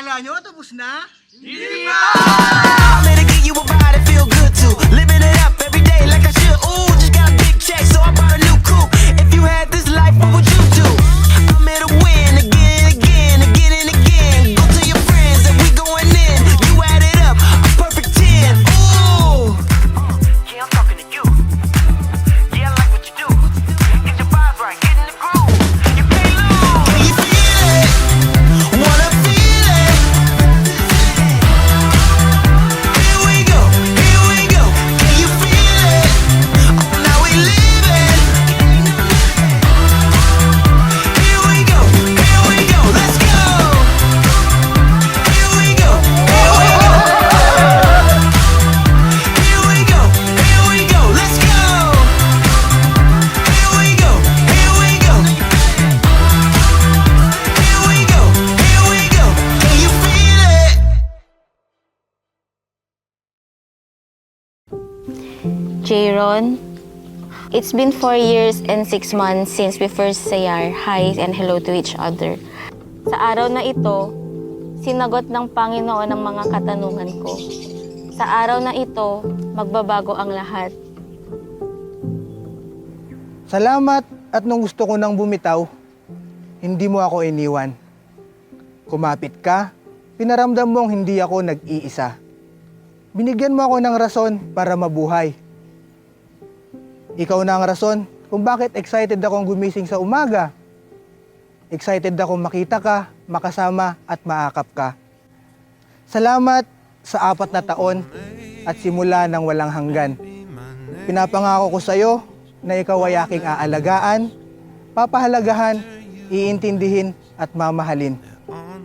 Akala nyo, tapos na? I'm gonna give you a ride and feel good too. Living it up every day like I should. Ooh, just got a big check, so I bought a new coupe. If you had this life, what would you do? I'm here to win again, again, again and again. Go to your friends and we going in. You add it up, a perfect 10. Ooh. Yeah, I'm talking to you. Yeah, I like what you do. Get your vibe right, get in the groove. You pay low. Can you feel it? Wanna feel it? Here we go, here we go. Can you feel it? Oh, now we live it. Here we go, let's go. Here we go, here we go. Here we go, let's go. Here we go, here we go. Here we go, Can you feel it? Jayron, it's been 4 years and 6 months since we first say our hi and hello to each other. Sa araw na ito, sinagot ng Panginoon ang mga katanungan ko. Sa araw na ito, magbabago ang lahat. Salamat at nung gusto ko nang bumitaw, hindi mo ako iniwan. Kumapit ka, pinaramdam mong hindi ako nag-iisa. Binigyan mo ako ng rason para mabuhay. Ikaw na ang rason kung bakit excited akong gumising sa umaga. Excited akong makita ka, makasama at maakap ka. Salamat sa 4 na taon at simula ng walang hanggan. Pinapangako ko sa iyo na ikaw ay aking aalagaan, papahalagahan, iintindihin at mamahalin.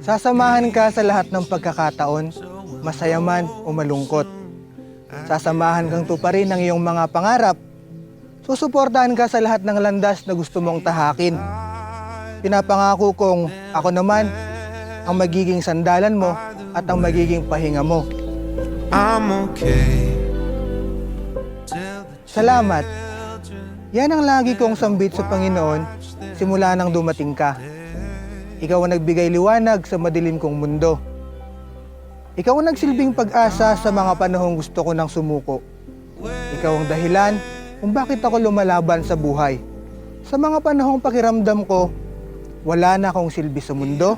Sasamahan ka sa lahat ng pagkakataon, masaya man o malungkot. Sasamahan kang tuparin ng iyong mga pangarap. Susuportahan ka sa lahat ng landas na gusto mong tahakin. Pinapangako kong ako naman ang magiging sandalan mo at ang magiging pahinga mo. I'm okay. Salamat. Yan ang lagi kong sambit sa Panginoon simula nang dumating ka. Ikaw ang nagbigay liwanag sa madilim kong mundo. Ikaw ang nagsilbing pag-asa sa mga panahong gusto ko nang sumuko. Ikaw ang dahilan kung bakit ako lumalaban sa buhay. Sa mga panahong pakiramdam ko, wala na akong silbi sa mundo.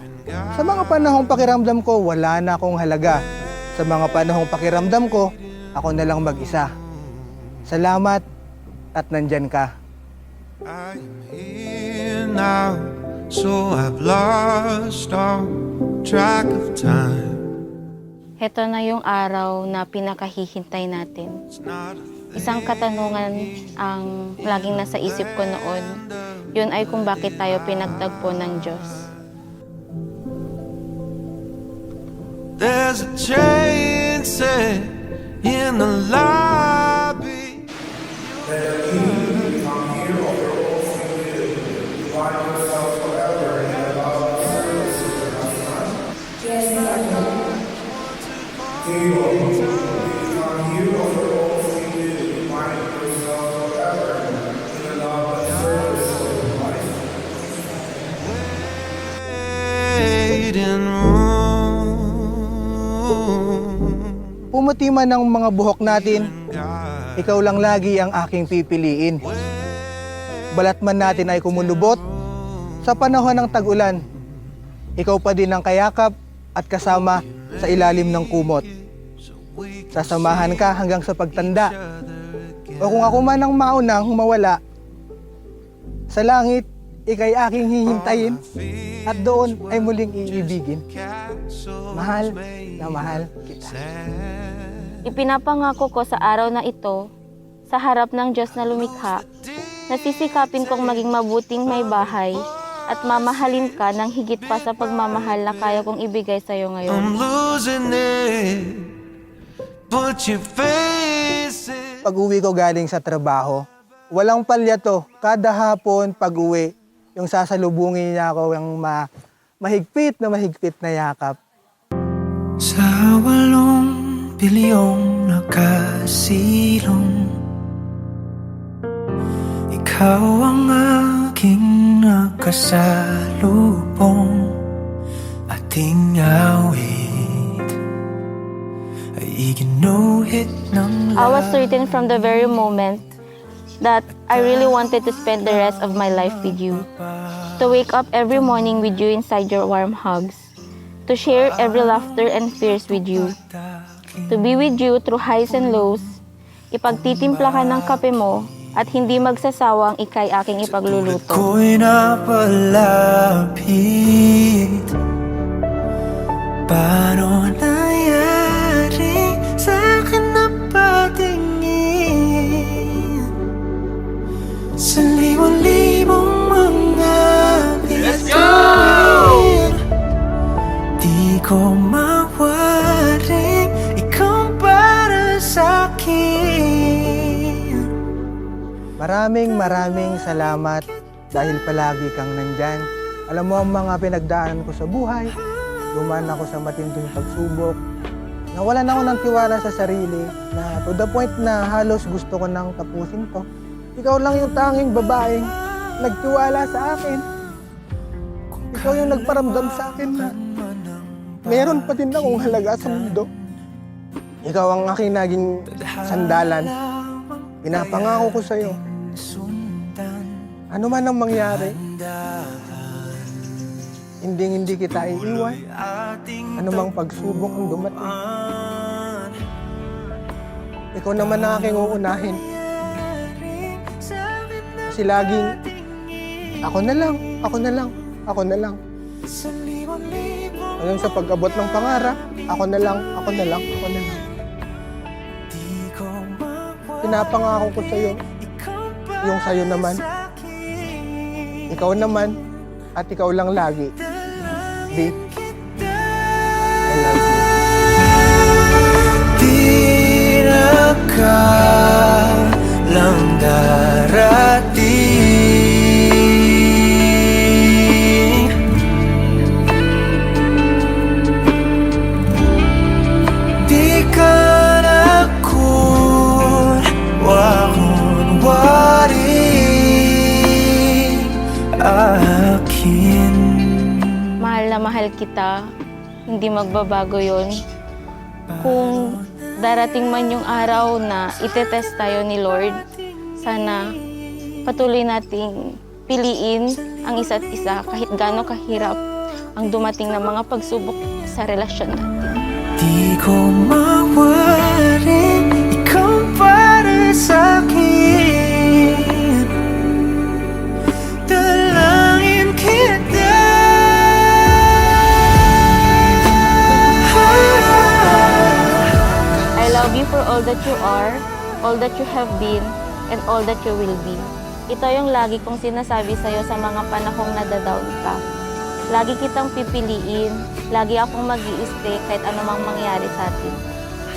Sa mga panahong pakiramdam ko, wala na akong halaga. Sa mga panahong pakiramdam ko, ako na lang mag-isa. Salamat at nandyan ka. I'm here now, so I've lost all track of time. Heto na yung araw na pinakahihintay natin. It's not a Isang katanungan ang laging nasa isip ko noon. Yun ay kung bakit tayo pinagtagpo ng Diyos. There's a train set in the lobby. Waiting room. Pumuti man ang mga buhok natin, ikaw lang lagi ang aking pipiliin. Balat man natin ay kumulubot, sa panahon ng tag-ulan, ikaw pa din ang kayakap at kasama sa ilalim ng kumot. Sasamahan ka hanggang sa pagtanda. O kung ako man ang maunang mawala, sa langit, ikay aking hihintayin at doon ay muling iibigin. Mahal na mahal kita. Ipinapangako ko sa araw na ito, sa harap ng Diyos na lumikha, nasisikapin kong maging mabuting may bahay at mamahalin ka ng higit pa sa pagmamahal na kaya kong ibigay sa iyo ngayon. I'm losing it, but your face is... Pag-uwi ko galing sa trabaho, walang palyato. Kada hapon pag-uwi, yung sasalubungin niya ako yung mahigpit na yakap. Sa 8 bilyong nakasilong, ikaw ang aking nakasalubong. ating awit ay iginuhit ng I was certain from the very moment that I really wanted to spend the rest of my life with you. To wake up every morning with you inside your warm hugs. To share every laughter and fears with you. To be with you through highs and lows. Ipagtitimpla ka ng kape mo at hindi magsasawang ikay aking ipagluluto. Ako'y napalapit. Paano nangyari sa akin na patingin sa libong-libong mga bituin? Di ko mawaring ikaw para sa'kin. Maraming salamat dahil palagi kang nandyan. Alam mo ang mga pinagdaanan ko sa buhay. Dumaan ako sa matinding pagsubok. Nawalan ako ng tiwala sa sarili na to the point na halos gusto ko nang tapusin to. Ikaw lang yung tanging babaeng nagtiwala sa akin. Ikaw yung nagparamdam sa akin na meron pa din akong halaga sa mundo. Ikaw ang aking naging sandalan. Pinapangako ko sa'yo, ano man ang mangyari, hindi kita iiwan. Ano mang pagsubok ang dumating, ikaw naman ang aking uunahin. Kasi laging, ako na lang. Hanggang sa pag-abot ng pangarap, ako na lang. Pinapangako ko sa'yo, yung sa'yo naman, ikaw naman, at ikaw lang lagi. Babe, I love you. Di na ka lang darating. Di ka na akin. Mahal na mahal kita, hindi magbabago yon. Kung darating man yung araw na itetest tayo ni Lord, sana patuloy nating piliin ang isa't isa kahit gaano kahirap ang dumating na mga pagsubok sa relasyon natin. Di ko mawaring ikaw para sa'kin. Dalangin kita. I love you for all that you are, all that you have been, and all that you will be. Ito yung lagi kong sinasabi sa'yo sa mga panahong nadadown ka. Lagi kitang pipiliin, lagi akong mag-i-stay kahit anumang mangyari sa atin.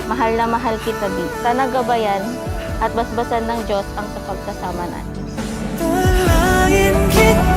Mahal na mahal kita, Di. Sana gabayan at basbasan ng Diyos ang sa pagkasama natin. Dalangin kita.